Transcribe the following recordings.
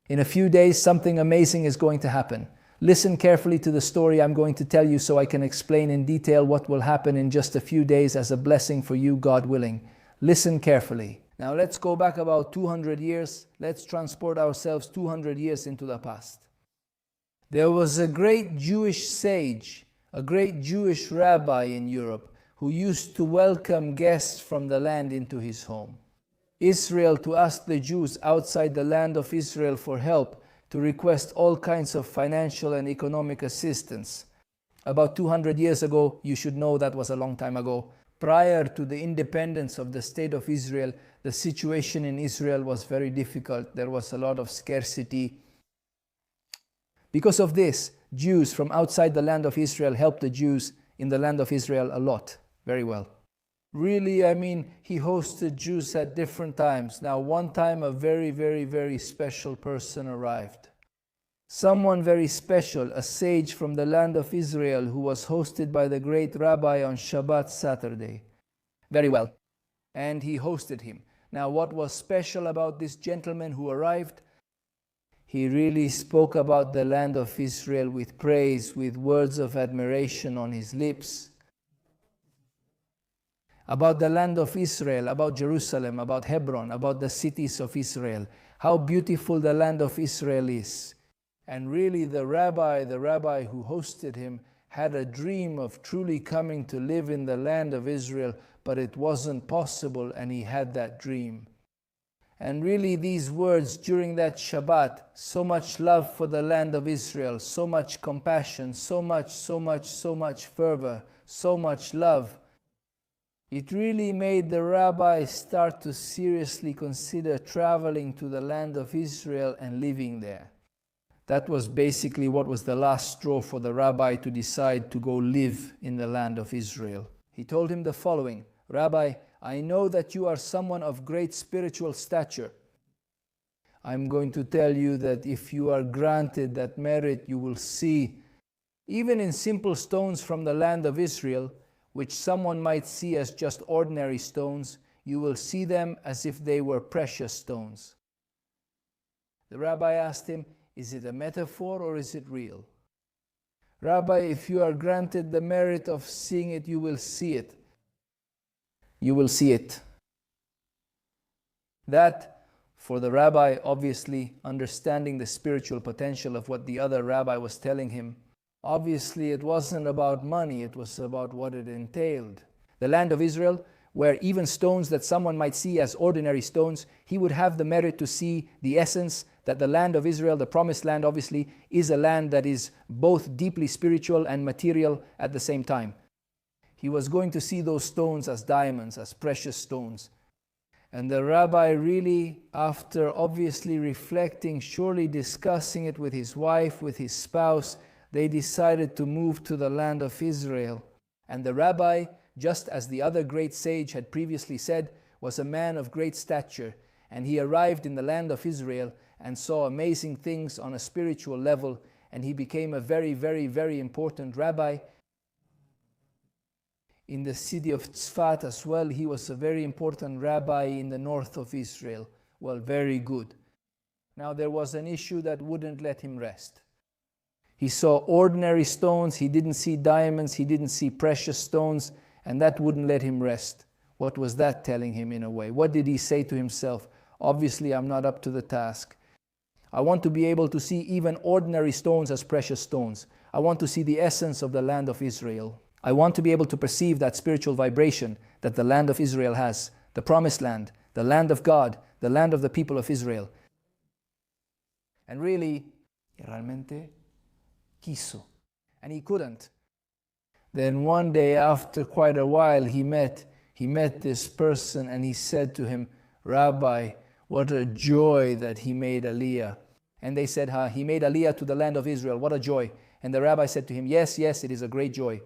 In a few days, something amazing is going to happen. Listen carefully to the story I'm going to tell you so I can explain in detail what will happen in just a few days as a blessing for you, God willing. Listen carefully. Now let's go back about 200 years. Let's transport ourselves 200 years into the past. There was a great Jewish sage, a great Jewish rabbi in Europe who used to welcome guests from the land into his home. Israel to ask the Jews outside the land of Israel for help, to request all kinds of financial and economic assistance. About 200 years ago, you should know that was a long time ago, prior to the independence of the state of Israel, the situation in Israel was very difficult. There was a lot of scarcity. Because of this, Jews from outside the land of Israel helped the Jews in the land of Israel a lot, very well. Really, he hosted Jews at different times. Now, one time a very, very, very special person arrived. Someone very special, a sage from the land of Israel who was hosted by the great rabbi on Shabbat Saturday. Very well. And he hosted him. Now, what was special about this gentleman who arrived? He really spoke about the land of Israel with praise, with words of admiration on his lips. About the land of Israel, about Jerusalem, about Hebron, about the cities of Israel, how beautiful the land of Israel is. And really the rabbi who hosted him had a dream of truly coming to live in the land of Israel, but it wasn't possible, and he had that dream. And really these words during that Shabbat, so much love for the land of Israel, so much compassion, so much fervor, so much love. It really made the rabbi start to seriously consider traveling to the land of Israel and living there. That was basically what was the last straw for the rabbi to decide to go live in the land of Israel. He told him the following: Rabbi, I know that you are someone of great spiritual stature. I'm going to tell you that if you are granted that merit, you will see, even in simple stones from the land of Israel, which someone might see as just ordinary stones, you will see them as if they were precious stones. The rabbi asked him, is it a metaphor or is it real? Rabbi, if you are granted the merit of seeing it, you will see it. You will see it. That, for the rabbi, obviously, understanding the spiritual potential of what the other rabbi was telling him, obviously, it wasn't about money, it was about what it entailed. The land of Israel, where even stones that someone might see as ordinary stones, he would have the merit to see the essence that the land of Israel, the promised land, obviously, is a land that is both deeply spiritual and material at the same time. He was going to see those stones as diamonds, as precious stones. And the rabbi really, after obviously reflecting, surely discussing it with his wife, with his spouse, they decided to move to the land of Israel. And the rabbi, just as the other great sage had previously said, was a man of great stature. And he arrived in the land of Israel and saw amazing things on a spiritual level. And he became a very, very, very important rabbi. In the city of Tzfat as well, he was a very important rabbi in the north of Israel. Well, very good. Now there was an issue that wouldn't let him rest. He saw ordinary stones, he didn't see diamonds, he didn't see precious stones, and that wouldn't let him rest. What was that telling him in a way? What did he say to himself? Obviously, I'm not up to the task. I want to be able to see even ordinary stones as precious stones. I want to see the essence of the land of Israel. I want to be able to perceive that spiritual vibration that the land of Israel has, the promised land, the land of God, the land of the people of Israel. And really, realmente quiso. And he couldn't. Then one day, after quite a while, he met this person and he said to him, Rabbi, what a joy that he made Aliyah. And they said, he made Aliyah to the land of Israel. What a joy. And the rabbi said to him, yes, it is a great joy.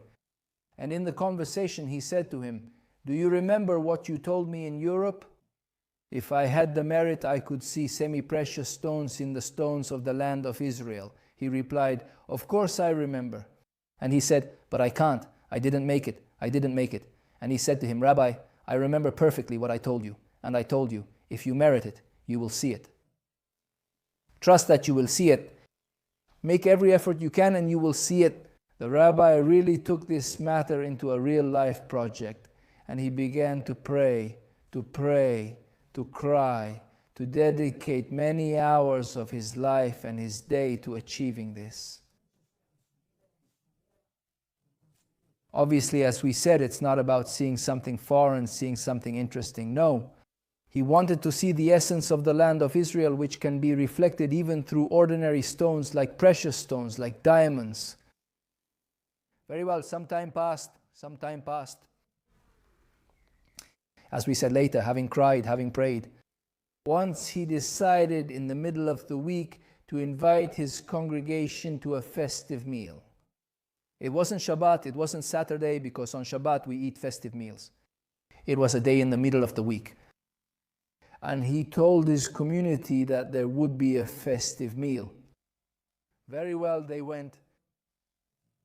And in the conversation, he said to him, do you remember what you told me in Europe? If I had the merit, I could see semi-precious stones in the stones of the land of Israel. He replied, of course I remember. And he said, but I can't. I didn't make it. And he said to him, Rabbi, I remember perfectly what I told you. And I told you, if you merit it, you will see it. Trust that you will see it. Make every effort you can and you will see it. The rabbi really took this matter into a real life project, and he began to pray, to cry, to dedicate many hours of his life and his day to achieving this. Obviously, as we said, it's not about seeing something foreign, seeing something interesting. No. He wanted to see the essence of the land of Israel, which can be reflected even through ordinary stones like precious stones, like diamonds. Very well, some time passed. As we said later, having cried, having prayed. Once he decided in the middle of the week to invite his congregation to a festive meal. It wasn't Shabbat, it wasn't Saturday, because on Shabbat we eat festive meals. It was a day in the middle of the week. And he told his community that there would be a festive meal. Very well, they went.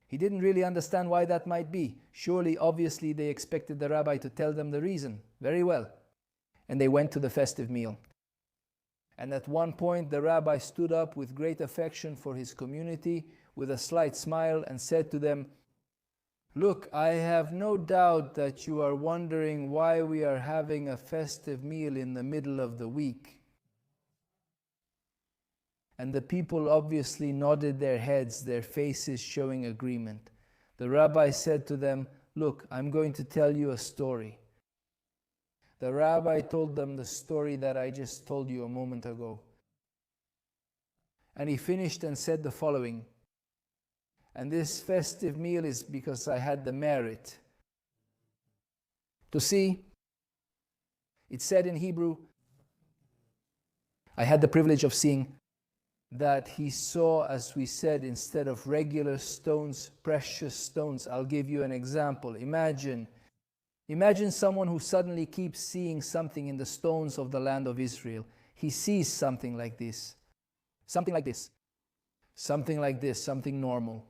He didn't really understand why that might be. Surely, obviously, they expected the rabbi to tell them the reason. Very well. And they went to the festive meal. And at one point, the rabbi stood up with great affection for his community, with a slight smile, and said to them, "Look, I have no doubt that you are wondering why we are having a festive meal in the middle of the week." And the people obviously nodded their heads, their faces showing agreement. The rabbi said to them, "Look, I'm going to tell you a story." The rabbi told them the story that I just told you a moment ago. And he finished and said the following, "And this festive meal is because I had the merit to see." It said in Hebrew, I had the privilege of seeing that he saw, as we said, instead of regular stones, precious stones. I'll give you an example. Imagine someone who suddenly keeps seeing something in the stones of the land of Israel. He sees something like this, something normal.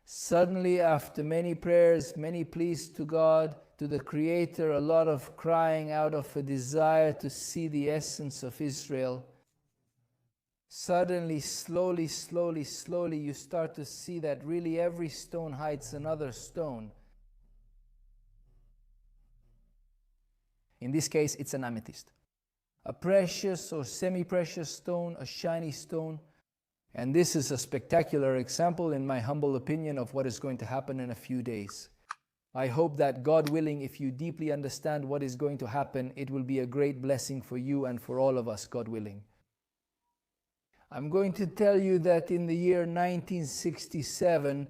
Suddenly, after many prayers, many pleas to God, to the Creator, a lot of crying out of a desire to see the essence of Israel, suddenly, slowly, you start to see that really every stone hides another stone. In this case, it's an amethyst. A precious or semi-precious stone, a shiny stone. And this is a spectacular example, in my humble opinion, of what is going to happen in a few days. I hope that, God willing, if you deeply understand what is going to happen, it will be a great blessing for you and for all of us, God willing. I'm going to tell you that in the year 1967,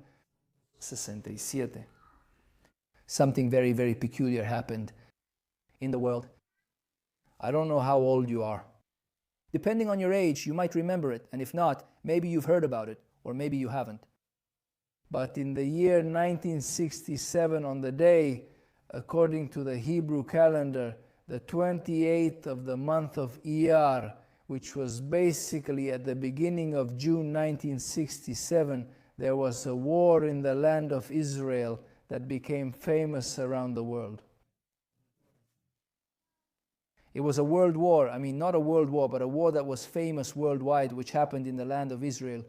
something very, very peculiar happened in the world. I don't know how old you are. Depending on your age, you might remember it, and if not, maybe you've heard about it, or maybe you haven't. But in the year 1967, on the day, according to the Hebrew calendar, the 28th of the month of Iyar, which was basically at the beginning of June 1967, there was a war in the land of Israel that became famous around the world. It was a world war. I mean, not a world war, but a war that was famous worldwide, which happened in the land of Israel.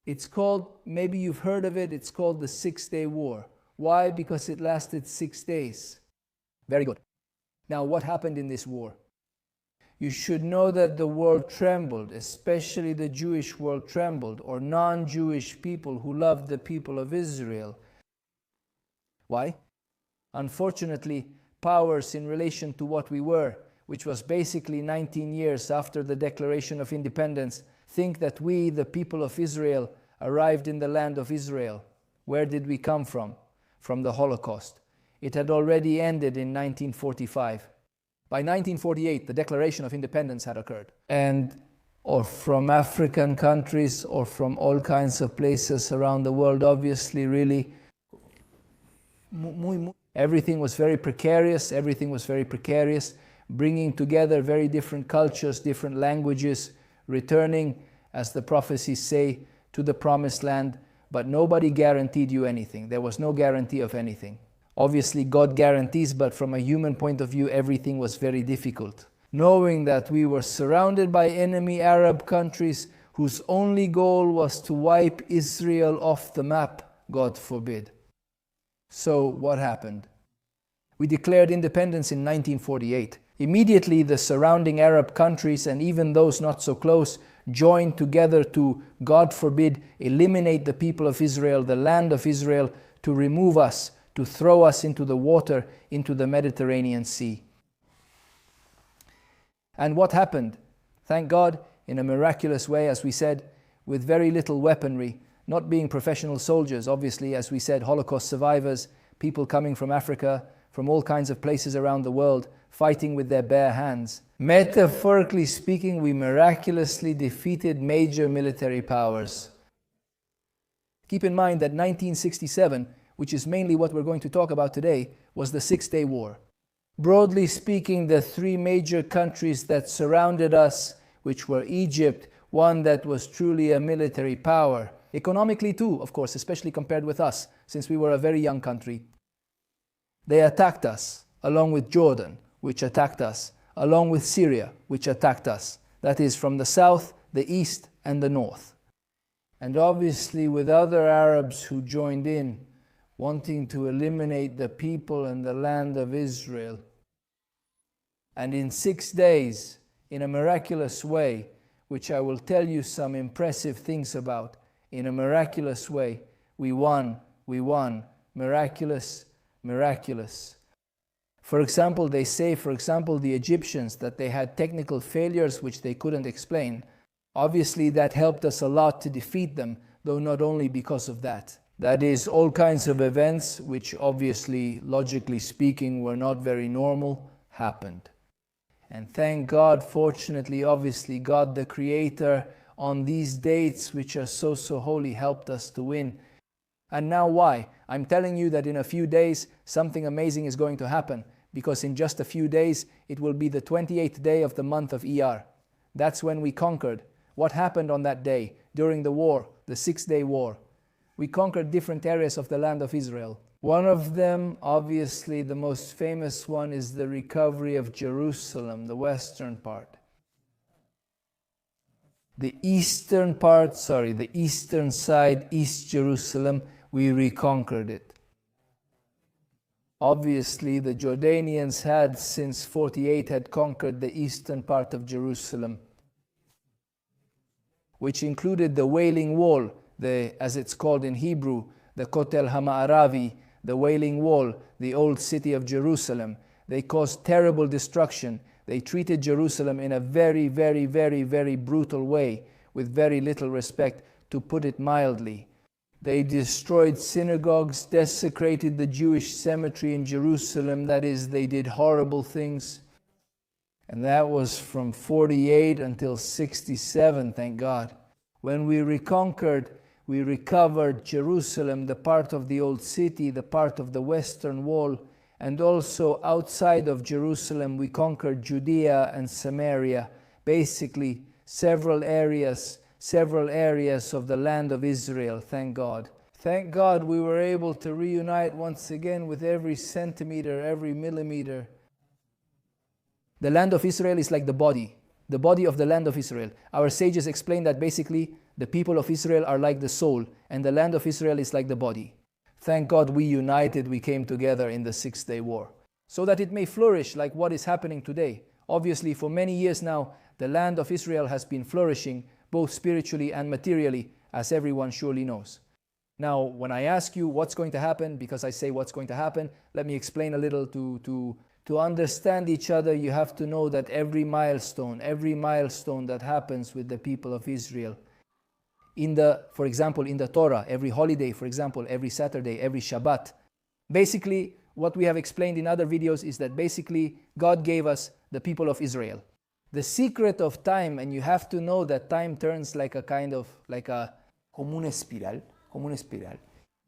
It's called, maybe you've heard of it, it's called the 6-Day War. Why? Because it lasted 6 days. Very good. Now, what happened in this war? You should know that the world trembled, especially the Jewish world trembled, or non-Jewish people who loved the people of Israel. Why? Unfortunately, powers in relation to what we were, which was basically 19 years after the Declaration of Independence, think that we, the people of Israel, arrived in the land of Israel. Where did we come from? From the Holocaust. It had already ended in 1945. By 1948, the Declaration of Independence had occurred. Or from African countries, or from all kinds of places around the world, obviously, really, everything was very precarious, bringing together very different cultures, different languages, returning, as the prophecies say, to the promised land, but nobody guaranteed you anything. There was no guarantee of anything. Obviously, God guarantees, but from a human point of view, everything was very difficult. knowing that we were surrounded by enemy Arab countries whose only goal was to wipe Israel off the map, God forbid. So what happened? We declared independence in 1948. Immediately the surrounding Arab countries and even those not so close joined together to, God forbid, eliminate the people of Israel, the land of Israel, to remove us, to throw us into the water, into the Mediterranean Sea. And what happened? Thank God, in a miraculous way, as we said, with very little weaponry, not being professional soldiers, obviously, as we said, Holocaust survivors, people coming from Africa, from all kinds of places around the world, fighting with their bare hands. Metaphorically speaking, we miraculously defeated major military powers. Keep in mind that 1967, which is mainly what we're going to talk about today, was the Six-Day War. Broadly speaking, the three major countries that surrounded us, which were Egypt, one that was truly a military power, economically too, of course, especially compared with us, since we were a very young country. They attacked us, along with Jordan, which attacked us, along with Syria, which attacked us. That is, from the south, the east, and the north. And obviously with other Arabs who joined in, wanting to eliminate the people and the land of Israel. And in 6 days, in a miraculous way, which I will tell you some impressive things about, in a miraculous way, we won, miraculous. For example, they say, the Egyptians, that they had technical failures which they couldn't explain. Obviously, that helped us a lot to defeat them, though not only because of that. That is, all kinds of events, which obviously, logically speaking, were not very normal, happened. And thank God, fortunately, obviously, God the Creator, on these dates, which are so holy, helped us to win. And now why? I'm telling you that in a few days, something amazing is going to happen, because in just a few days, it will be the 28th day of the month of ER. That's when we conquered. What happened on that day, during the war, the Six-Day War? We conquered different areas of the land of Israel. One of them, obviously the most famous one, is the recovery of Jerusalem, the western part. The eastern side, East Jerusalem, we reconquered it. Obviously, the Jordanians had, since 48, had conquered the eastern part of Jerusalem, which included the Wailing Wall, as it's called in Hebrew, the Kotel HaMa'aravi, the Wailing Wall, the old city of Jerusalem. They caused terrible destruction. They treated Jerusalem in a very brutal way, with very little respect, to put it mildly. They destroyed synagogues, desecrated the Jewish cemetery in Jerusalem. That is, they did horrible things. And that was from 48 until 67, thank God. When we recovered Jerusalem, the part of the old city, the part of the western wall, and also outside of Jerusalem, we conquered Judea and Samaria, basically several areas of the land of Israel, thank God. Thank God we were able to reunite once again with every centimeter, every millimeter. The land of Israel is like the body of the land of Israel. Our sages explain that basically the people of Israel are like the soul, and the land of Israel is like the body. Thank God we united, we came together in the Six-Day War, so that it may flourish like what is happening today. Obviously, for many years now, the land of Israel has been flourishing, both spiritually and materially, as everyone surely knows. Now, when I ask you what's going to happen, because I say what's going to happen, let me explain a little. To understand each other, you have to know that every milestone that happens with the people of Israel, for example, in the Torah, every holiday, for example, every Saturday, every Shabbat, basically, what we have explained in other videos is that basically God gave us the people of Israel. The secret of time, and you have to know that time turns like a como una espiral.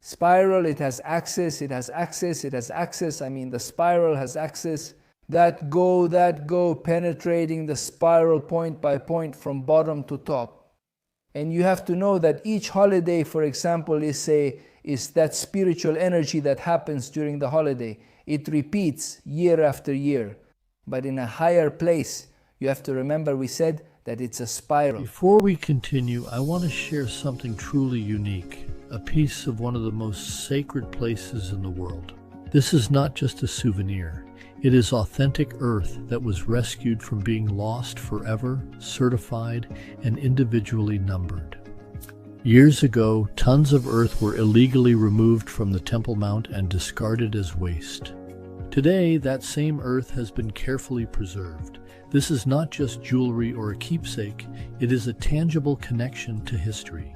Spiral, it has axis, I mean the spiral has axis. That go, penetrating the spiral point by point from bottom to top. And you have to know that each holiday, for example, is that spiritual energy that happens during the holiday. It repeats year after year, but in a higher place, You have to remember we said that it's a spiral. Before we continue, I want to share something truly unique, a piece of one of the most sacred places in the world. This is not just a souvenir. It is authentic earth that was rescued from being lost forever, certified, and individually numbered. Years ago, tons of earth were illegally removed from the Temple Mount and discarded as waste. Today, that same earth has been carefully preserved. This is not just jewelry or a keepsake, it is a tangible connection to history.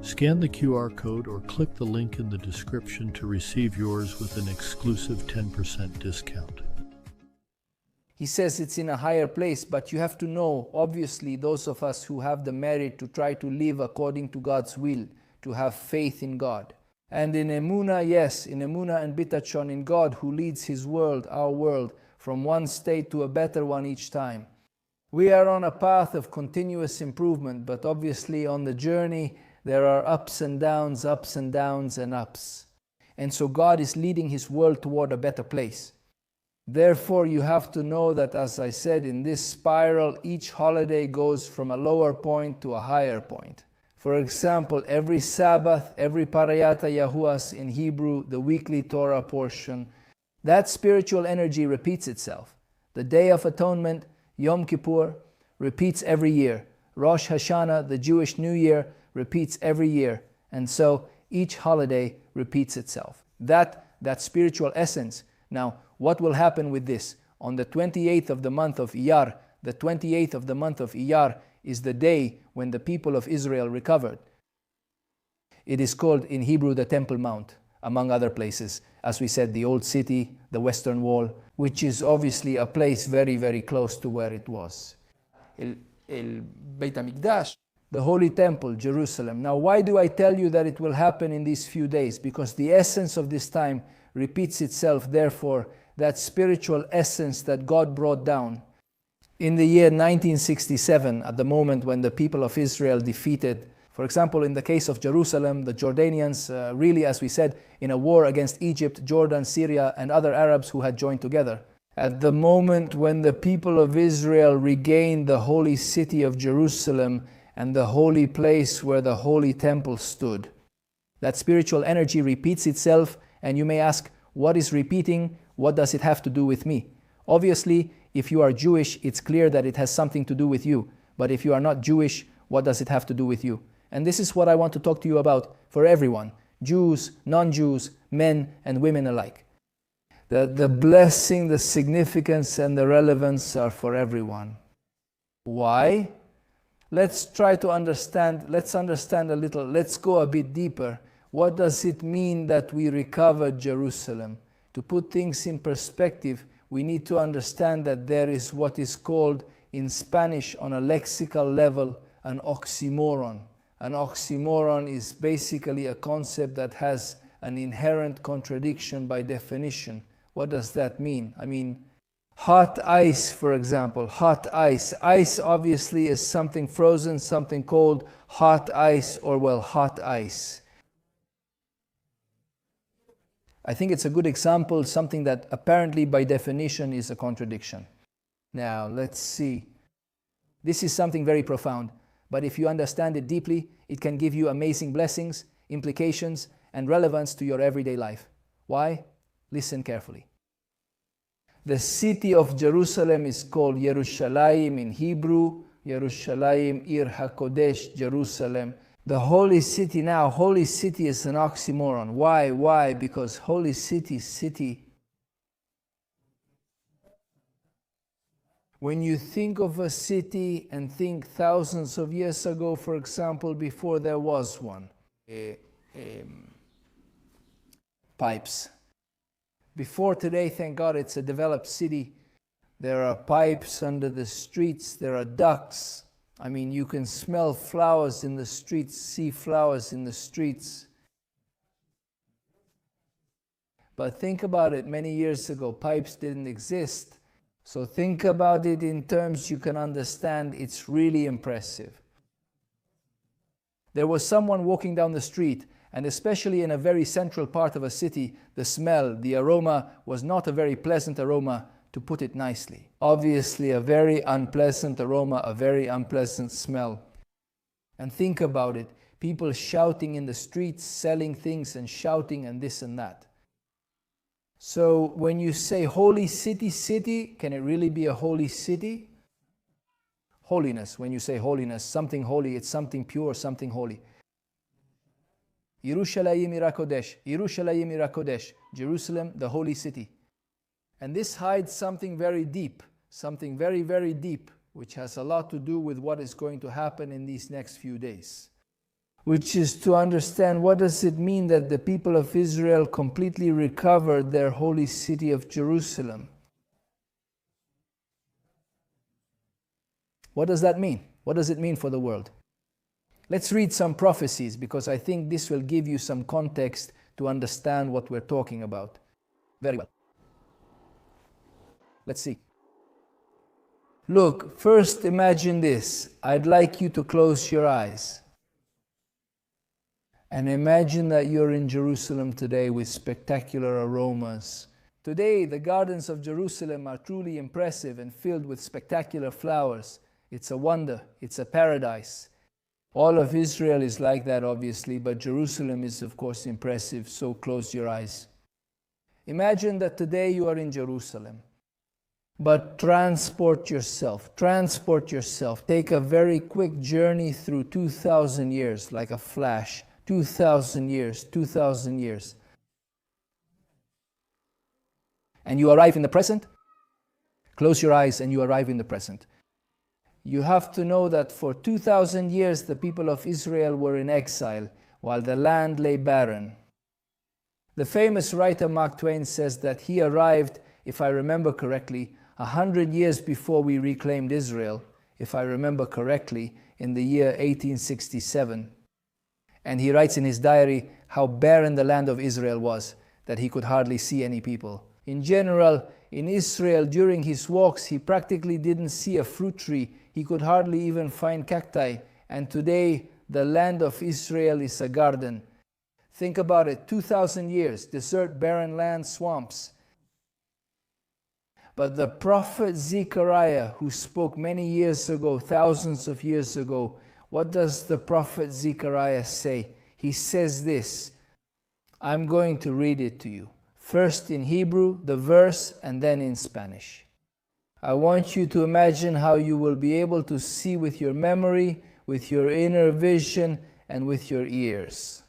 Scan the QR code or click the link in the description to receive yours with an exclusive 10% discount. He says it's in a higher place, but you have to know, obviously, those of us who have the merit to try to live according to God's will, to have faith in God. And in Emunah, yes, in Emunah and Bitachon, in God who leads His world, our world, from one state to a better one each time. We are on a path of continuous improvement, but obviously on the journey there are ups and downs and ups. And so God is leading His world toward a better place. Therefore, you have to know that, as I said, in this spiral, each holiday goes from a lower point to a higher point. For example, every Sabbath, every Parayata Yahuas in Hebrew, the weekly Torah portion, that spiritual energy repeats itself. The Day of Atonement, Yom Kippur, repeats every year. Rosh Hashanah, the Jewish New Year, repeats every year. And so each holiday repeats itself. That spiritual essence. Now, what will happen with this? On the 28th of the month of Iyar, the 28th of the month of Iyar is the day when the people of Israel recovered. It is called in Hebrew the Temple Mount, among other places. As we said, the old city, the Western Wall, which is obviously a place very, very close to where it was. El Beit HaMikdash, the Holy Temple, Jerusalem. Now, why do I tell you that it will happen in these few days? Because the essence of this time repeats itself, therefore, that spiritual essence that God brought down. In the year 1967, at the moment when the people of Israel defeated, for example, in the case of Jerusalem, the Jordanians, really, as we said, in a war against Egypt, Jordan, Syria, and other Arabs who had joined together. At the moment when the people of Israel regained the holy city of Jerusalem and the holy place where the holy temple stood, that spiritual energy repeats itself, and you may ask, what is repeating? What does it have to do with me? Obviously, if you are Jewish, it's clear that it has something to do with you. But if you are not Jewish, what does it have to do with you? And this is what I want to talk to you about for everyone, Jews, non-Jews, men and women alike. The blessing, the significance and the relevance are for everyone. Why? Let's try to understand, let's understand a little, let's go a bit deeper. What does it mean that we recovered Jerusalem? To put things in perspective, we need to understand that there is what is called in Spanish on a lexical level an oxymoron. An oxymoron is basically a concept that has an inherent contradiction by definition. What does that mean? I mean, hot ice, for example, hot ice. Ice obviously is something frozen, something cold, hot ice, or well, hot ice. I think it's a good example, something that apparently by definition is a contradiction. Now, let's see. This is something very profound, but if you understand it deeply, it can give you amazing blessings, implications, and relevance to your everyday life. Why? Listen carefully. The city of Jerusalem is called Yerushalayim in Hebrew, Yerushalayim, Ir HaKodesh, Jerusalem. The holy city now, holy city is an oxymoron. Why? Why? Because holy city, city. When you think of a city and think thousands of years ago, for example, before there was one, pipes. Before today, thank God, it's a developed city. There are pipes under the streets, there are ducts. I mean, you can smell flowers in the streets, see flowers in the streets. But think about it, many years ago, pipes didn't exist. So think about it in terms you can understand. It's really impressive. There was someone walking down the street, and especially in a very central part of a city, the smell, the aroma was not a very pleasant aroma to put it nicely. Obviously, a very unpleasant aroma, a very unpleasant smell. And think about it, people shouting in the streets, selling things and shouting and this and that. So when you say holy city, city, can it really be a holy city? Holiness, when you say holiness, something holy, it's something pure, something holy. Yerushalayim ira kodesh, Yerushalayim ira kodesh, Jerusalem, the holy city. And this hides something very deep, something very, very deep, which has a lot to do with what is going to happen in these next few days. Which is to understand what does it mean that the people of Israel completely recovered their holy city of Jerusalem. What does that mean? What does it mean for the world? Let's read some prophecies, because I think this will give you some context to understand what we're talking about. Very well. Let's see. Look, first imagine this. I'd like you to close your eyes. And imagine that you're in Jerusalem today with spectacular aromas. Today, the gardens of Jerusalem are truly impressive and filled with spectacular flowers. It's a wonder. It's a paradise. All of Israel is like that, obviously, but Jerusalem is, of course, impressive, so close your eyes. Imagine that today you are in Jerusalem, but transport yourself. Take a very quick journey through 2,000 years, like a flash. 2,000 years. And you arrive in the present. Close your eyes and you arrive in the present. You have to know that for 2,000 years the people of Israel were in exile while the land lay barren. The famous writer Mark Twain says that he arrived, if I remember correctly, 100 years before we reclaimed Israel, if I remember correctly, in the year 1867. And he writes in his diary how barren the land of Israel was, that he could hardly see any people. In general, in Israel, during his walks, he practically didn't see a fruit tree. He could hardly even find cacti. And today, the land of Israel is a garden. Think about it, 2,000 years, desert, barren land, swamps. But the prophet Zechariah, who spoke many years ago, thousands of years ago, what does the prophet Zechariah say? He says this. I'm going to read it to you. First in Hebrew, the verse, and then in Spanish. I want you to imagine how you will be able to see with your memory, with your inner vision, and with your ears.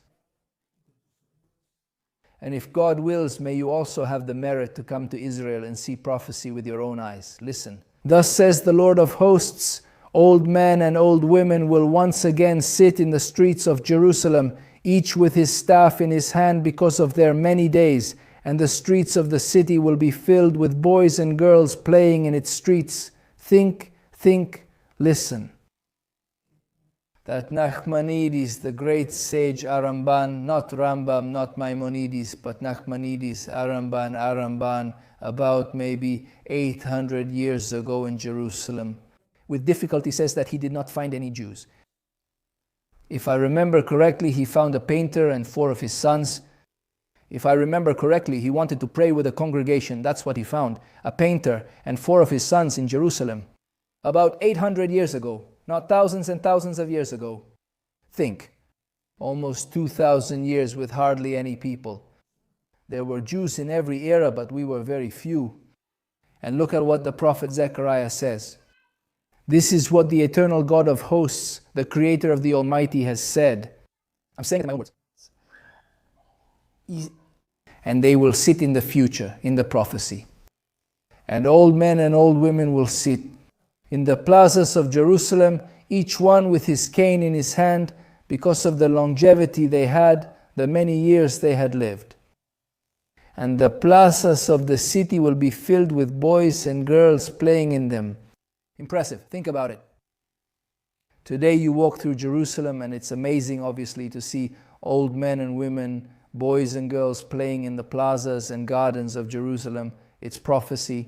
And if God wills, may you also have the merit to come to Israel and see prophecy with your own eyes. Listen. Thus says the Lord of hosts, old men and old women will once again sit in the streets of Jerusalem, each with his staff in his hand because of their many days, and the streets of the city will be filled with boys and girls playing in its streets. Think, listen. That Nachmanides, the great sage Aramban, not Rambam, not Maimonides, but Nachmanides, Aramban, about maybe 800 years ago in Jerusalem, with difficulty says that he did not find any Jews. If I remember correctly, he found a painter and 4 of his sons. If I remember correctly, he wanted to pray with a congregation. That's what he found. A painter and 4 of his sons in Jerusalem. About 800 years ago. Not thousands and thousands of years ago. Think. Almost 2,000 years with hardly any people. There were Jews in every era, but we were very few. And look at what the prophet Zechariah says. This is what the eternal God of hosts, the creator of the Almighty, has said. I'm saying it in my own words. And they will sit in the future, in the prophecy. And old men and old women will sit in the plazas of Jerusalem, each one with his cane in his hand, because of the longevity they had, the many years they had lived. And the plazas of the city will be filled with boys and girls playing in them. Impressive. Think about it. Today you walk through Jerusalem and it's amazing, obviously, to see old men and women, boys and girls playing in the plazas and gardens of Jerusalem. It's prophecy.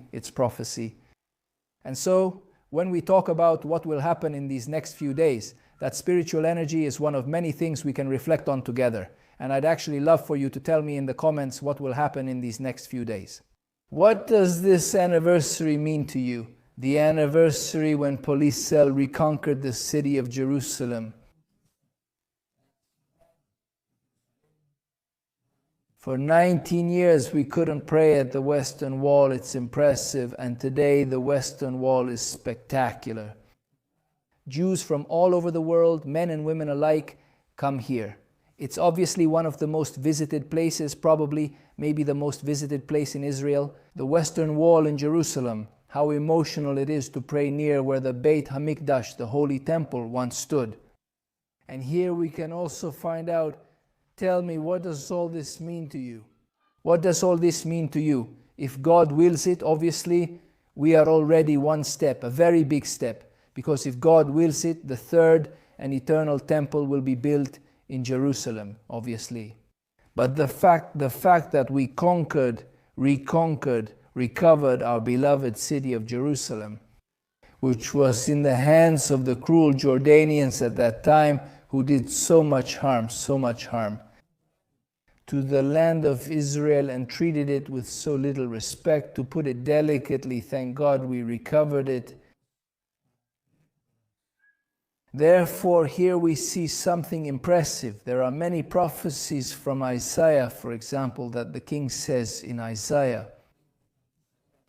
And so, when we talk about what will happen in these next few days, that spiritual energy is one of many things we can reflect on together. And I'd actually love for you to tell me in the comments what will happen in these next few days. What does this anniversary mean to you? The anniversary when police cell reconquered the city of Jerusalem. For 19 years we couldn't pray at the Western Wall. It's impressive. And today the Western Wall is spectacular. Jews from all over the world, men and women alike, come here. It's obviously one of the most visited places, probably maybe the most visited place in Israel. The Western Wall in Jerusalem, how emotional it is to pray near where the Beit HaMikdash, the Holy Temple, once stood. And here we can also find out, tell me, what does all this mean to you? What does all this mean to you? If God wills it, obviously, we are already one step, a very big step. Because if God wills it, the third and eternal temple will be built in Jerusalem, obviously. But the fact that we recovered our beloved city of Jerusalem, which was in the hands of the cruel Jordanians at that time, who did so much harm to the land of Israel and treated it with so little respect. To put it delicately, thank God we recovered it. Therefore, here we see something impressive. There are many prophecies from Isaiah, for example, that the king says in Isaiah.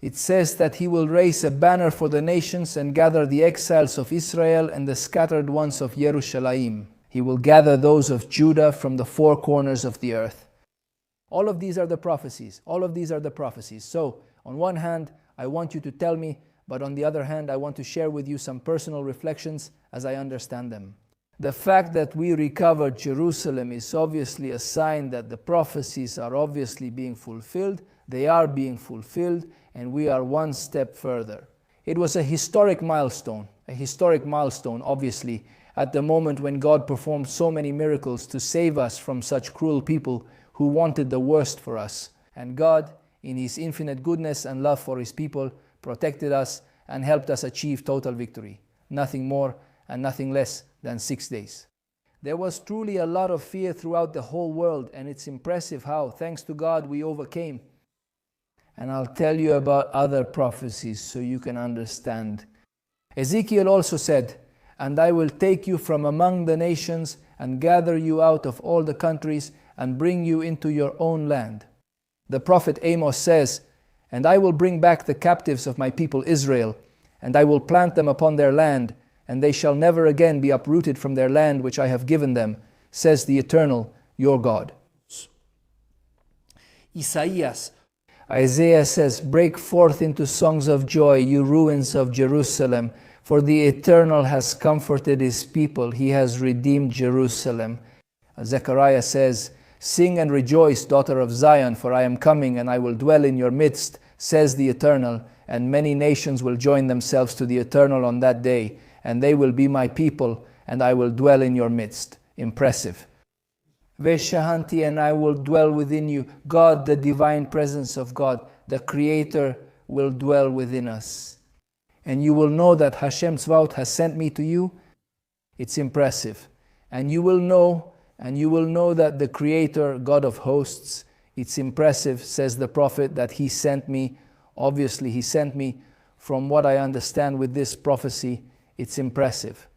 It says that he will raise a banner for the nations and gather the exiles of Israel and the scattered ones of Jerusalem. He will gather those of Judah from the four corners of the earth. All of these are the prophecies. All of these are the prophecies. So, on one hand, I want you to tell me, but on the other hand, I want to share with you some personal reflections as I understand them. The fact that we recovered Jerusalem is obviously a sign that the prophecies are obviously being fulfilled. They are being fulfilled, and we are one step further. It was a historic milestone, obviously, at the moment when God performed so many miracles to save us from such cruel people who wanted the worst for us. And God, in His infinite goodness and love for His people, protected us and helped us achieve total victory. Nothing more and nothing less than 6 days. There was truly a lot of fear throughout the whole world, and it's impressive how, thanks to God, we overcame. And I'll tell you about other prophecies so you can understand. Ezekiel also said, "And I will take you from among the nations and gather you out of all the countries and bring you into your own land." The prophet Amos says, "And I will bring back the captives of my people Israel, and I will plant them upon their land, and they shall never again be uprooted from their land which I have given them, says the Eternal, your God." Isaiah says, "Break forth into songs of joy, you ruins of Jerusalem, for the Eternal has comforted His people, He has redeemed Jerusalem." Zechariah says, "Sing and rejoice, daughter of Zion, for I am coming, and I will dwell in your midst, says the Eternal, and many nations will join themselves to the Eternal on that day, and they will be my people, and I will dwell in your midst." Impressive. Veshahanti, and I will dwell within you. God, the divine presence of God, the Creator, will dwell within us. And you will know that Hashem Tzvaot has sent me to you. It's impressive. And you will know that the Creator, God of hosts, it's impressive, says the prophet, that He sent me. Obviously, He sent me. From what I understand with this prophecy, it's impressive.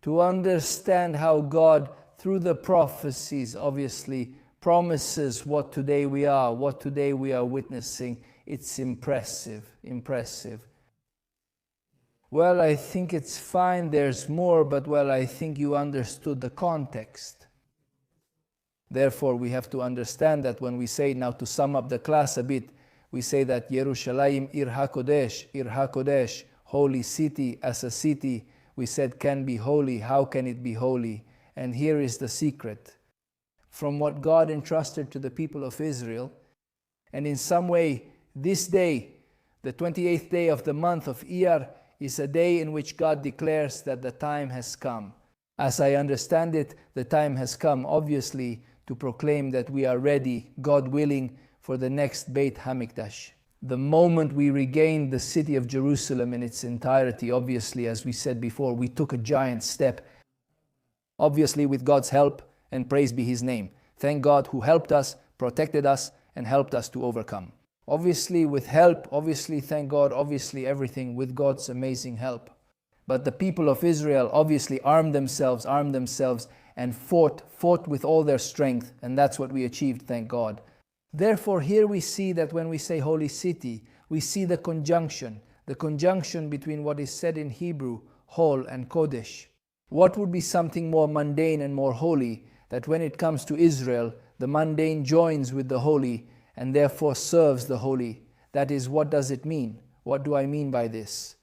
To understand how God, through the prophecies, obviously, promises what today we are witnessing, it's impressive. Well, I think it's fine, there's more, but I think you understood the context. Therefore, we have to understand that when we say, now to sum up the class a bit, we say that Yerushalayim Ir HaKodesh, holy city, as a city, we said can be holy. How can it be holy? And here is the secret. From what God entrusted to the people of Israel, and in some way, this day, the 28th day of the month of Iyar, is a day in which God declares that the time has come. As I understand it, the time has come, obviously, to proclaim that we are ready, God willing, for the next Beit HaMikdash. The moment we regained the city of Jerusalem in its entirety, obviously, as we said before, we took a giant step. Obviously, with God's help, and praise be His name. Thank God who helped us, protected us, and helped us to overcome. Obviously with help, obviously thank God, obviously everything with God's amazing help. But the people of Israel obviously armed themselves and fought with all their strength, and that's what we achieved, thank God. Therefore, here we see that when we say holy city, we see the conjunction between what is said in Hebrew, hol and kodesh. What would be something more mundane and more holy, that when it comes to Israel, the mundane joins with the holy and therefore serves the holy? That is, what does it mean? What do I mean by this?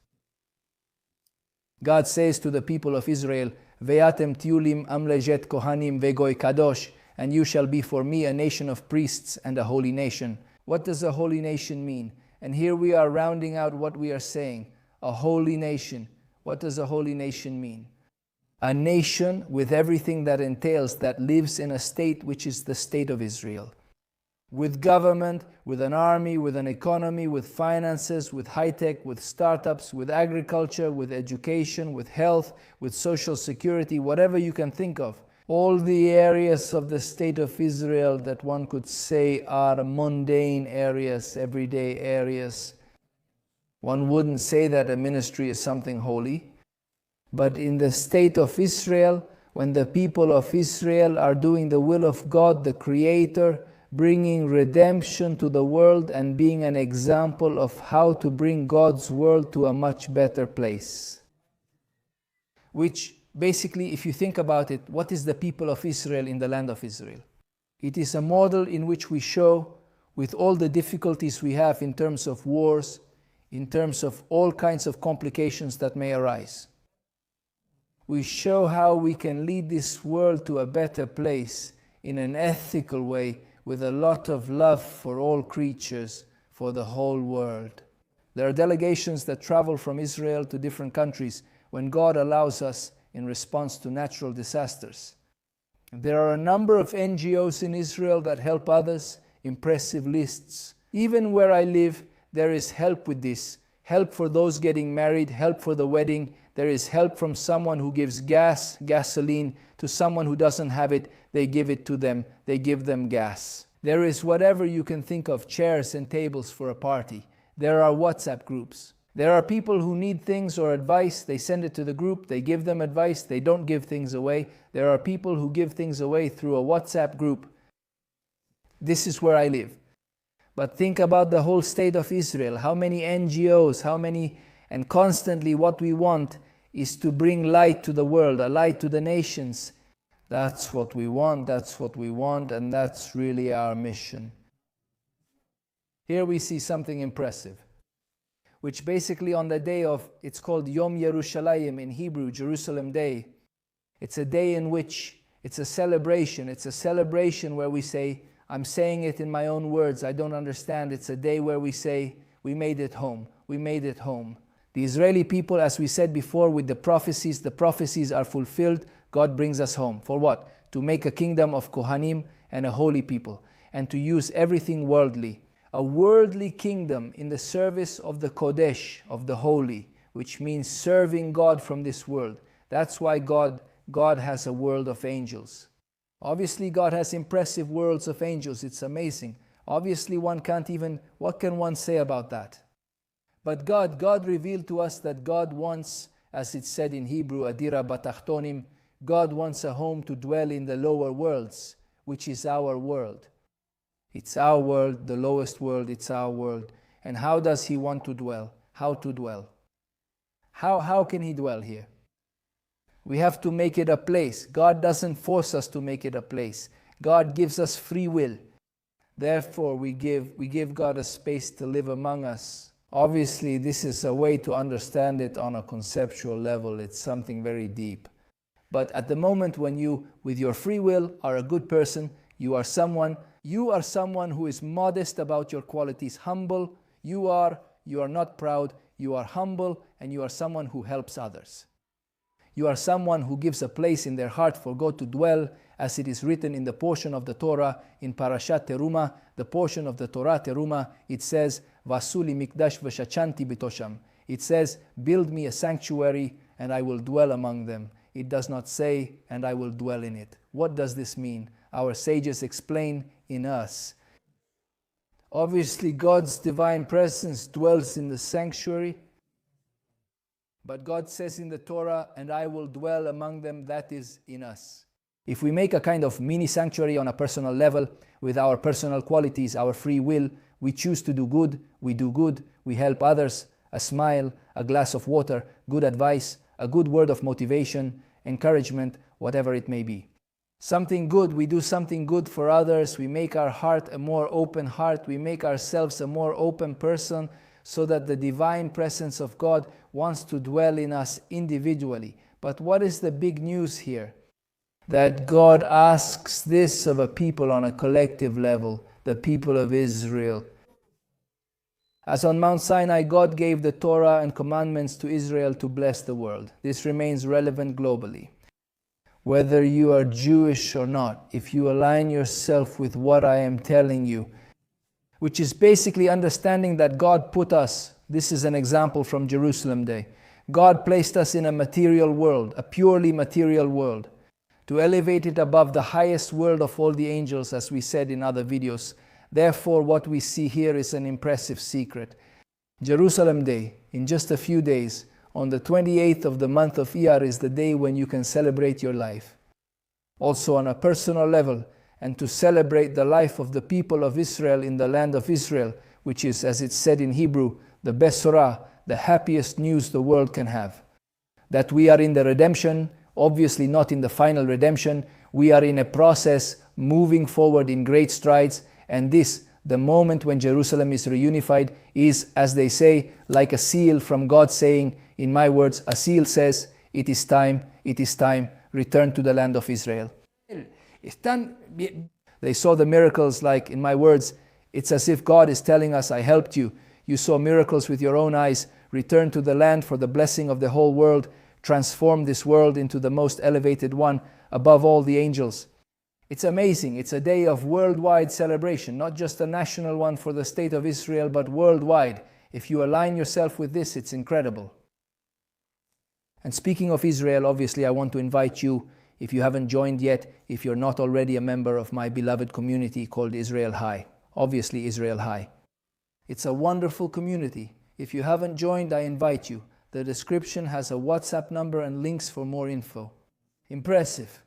God says to the people of Israel, Ve'atem tiulim amlejet kohanim vegoy kadosh, and you shall be for me a nation of priests and a holy nation. What does a holy nation mean? And here we are rounding out what we are saying. A holy nation. What does a holy nation mean? A nation with everything that entails, that lives in a state which is the state of Israel. With government, with an army, with an economy, with finances, with high-tech, with startups, with agriculture, with education, with health, with social security, whatever you can think of. All the areas of the state of Israel that one could say are mundane areas, everyday areas. One wouldn't say that a ministry is something holy. But in the state of Israel, when the people of Israel are doing the will of God, the Creator, bringing redemption to the world and being an example of how to bring God's world to a much better place. Which basically, if you think about it, what is the people of Israel in the land of Israel? It is a model in which we show, with all the difficulties we have in terms of wars, in terms of all kinds of complications that may arise, we show how we can lead this world to a better place in an ethical way, with a lot of love for all creatures, for the whole world. There are delegations that travel from Israel to different countries when God allows us in response to natural disasters. There are a number of NGOs in Israel that help others, impressive lists. Even where I live, there is help with this. Help for those getting married, help for the wedding. There is help from someone who gives gasoline, to someone who doesn't have it, they give it to them, they give them gas. There is whatever you can think of, chairs and tables for a party. There are WhatsApp groups. There are people who need things or advice, they send it to the group, they give them advice, they don't give things away. There are people who give things away through a WhatsApp group. This is where I live. But think about the whole state of Israel, how many NGOs, and constantly what we want is to bring light to the world, a light to the nations. That's what we want, and that's really our mission. Here we see something impressive, which basically on the day of, it's called Yom Yerushalayim in Hebrew, Jerusalem Day. It's a day in which it's a celebration. It's a celebration where we say, I'm saying it in my own words, I don't understand. It's a day where we say, we made it home, we made it home. The Israeli people, as we said before, with the prophecies are fulfilled. God brings us home. For what? To make a kingdom of Kohanim and a holy people, and to use everything worldly. A worldly kingdom in the service of the Kodesh, of the holy, which means serving God from this world. That's why God has a world of angels. Obviously, God has impressive worlds of angels. It's amazing. Obviously, what can one say about that? But God revealed to us that God wants, as it said in Hebrew, Adira Batachtonim, God wants a home to dwell in the lower worlds, which is our world. It's our world, the lowest world, it's our world. And how does He want to dwell? How to dwell? How can He dwell here? We have to make it a place. God doesn't force us to make it a place. God gives us free will. Therefore, we give God a space to live among us. Obviously, this is a way to understand it on a conceptual level. It's something very deep. But at the moment when you, with your free will, are a good person, you are someone who is modest about your qualities, humble. You are not proud, you are humble, and you are someone who helps others. You are someone who gives a place in their heart for God to dwell, as it is written in the portion of the Torah, in Parashat Teruma, the portion of the Torah Teruma, it says, Vasuli mikdash v'shachanti bitosham. It says, build me a sanctuary and I will dwell among them. It does not say, and I will dwell in it. What does this mean? Our sages explain in us. Obviously, God's divine presence dwells in the sanctuary. But God says in the Torah, "And I will dwell among them," that is in us. If we make a kind of mini sanctuary on a personal level, with our personal qualities, our free will, we choose to do good, we do good, we help others, a smile, a glass of water, good advice, a good word of motivation, encouragement, whatever it may be. Something good, we do something good for others, we make our heart a more open heart, we make ourselves a more open person, so that the divine presence of God wants to dwell in us individually. But what is the big news here? That God asks this of a people on a collective level, the people of Israel. As on Mount Sinai, God gave the Torah and commandments to Israel to bless the world. This remains relevant globally. Whether you are Jewish or not, if you align yourself with what I am telling you, which is basically understanding that God put us, this is an example from Jerusalem Day, God placed us in a material world, a purely material world, to elevate it above the highest world of all the angels, as we said in other videos. Therefore, what we see here is an impressive secret. Jerusalem Day, in just a few days, on the 28th of the month of Iyar, is the day when you can celebrate your life. Also on a personal level, and to celebrate the life of the people of Israel in the land of Israel, which is, as it's said in Hebrew, the Besorah, the happiest news the world can have. That we are in the redemption, obviously not in the final redemption, we are in a process moving forward in great strides, and this, the moment when Jerusalem is reunified, is, as they say, like a seal from God saying, in my words, a seal says, it is time, return to the land of Israel. They saw the miracles, like, in my words, it's as if God is telling us, I helped you. You saw miracles with your own eyes. Return to the land for the blessing of the whole world. Transform this world into the most elevated one above all the angels. It's amazing. It's a day of worldwide celebration, not just a national one for the state of Israel, but worldwide. If you align yourself with this, it's incredible. And speaking of Israel, obviously I want to invite you, if you haven't joined yet, if you're not already a member of my beloved community called Israel High. Obviously Israel High. It's a wonderful community. If you haven't joined, I invite you. The description has a WhatsApp number and links for more info. Impressive.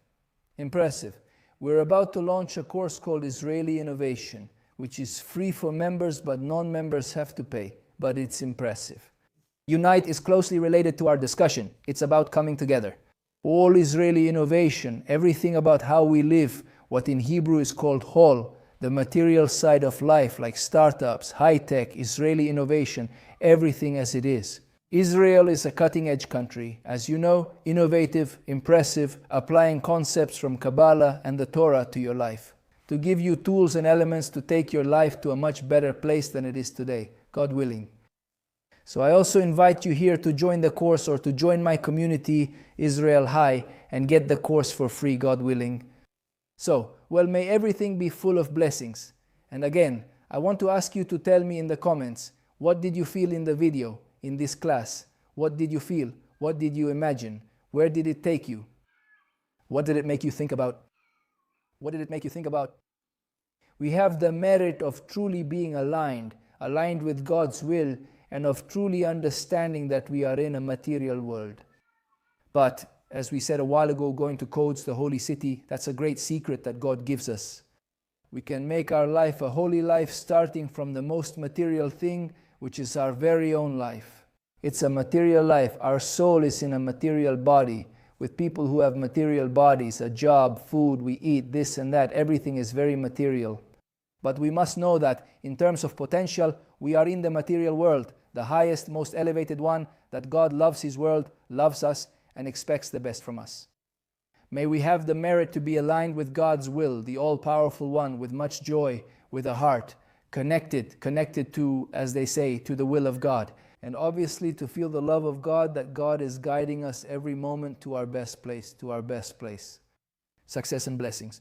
Impressive. We're about to launch a course called Israeli Innovation, which is free for members, but non-members have to pay. But it's impressive. Unite is closely related to our discussion. It's about coming together. All Israeli innovation, everything about how we live, what in Hebrew is called hol, the material side of life, like startups, high-tech, Israeli innovation, everything as it is. Israel is a cutting-edge country, as you know, innovative, impressive, applying concepts from Kabbalah and the Torah to your life, to give you tools and elements to take your life to a much better place than it is today, God willing. So I also invite you here to join the course or to join my community, Israel High, and get the course for free, God willing. So, well, may everything be full of blessings. And again, I want to ask you to tell me in the comments, what did you feel in the video, in this class? What did you feel? What did you imagine? Where did it take you? What did it make you think about? What did it make you think about? We have the merit of truly being aligned with God's will, and of truly understanding that we are in a material world. But, as we said a while ago, going to Codes, the holy city, that's a great secret that God gives us. We can make our life a holy life starting from the most material thing, which is our very own life. It's a material life. Our soul is in a material body, with people who have material bodies, a job, food, we eat, this and that, everything is very material. But we must know that in terms of potential, we are in the material world, the highest, most elevated one, that God loves His world, loves us, and expects the best from us. May we have the merit to be aligned with God's will, the all-powerful one, with much joy, with a heart, connected to, as they say, to the will of God. And obviously to feel the love of God, that God is guiding us every moment to our best place, Success and blessings.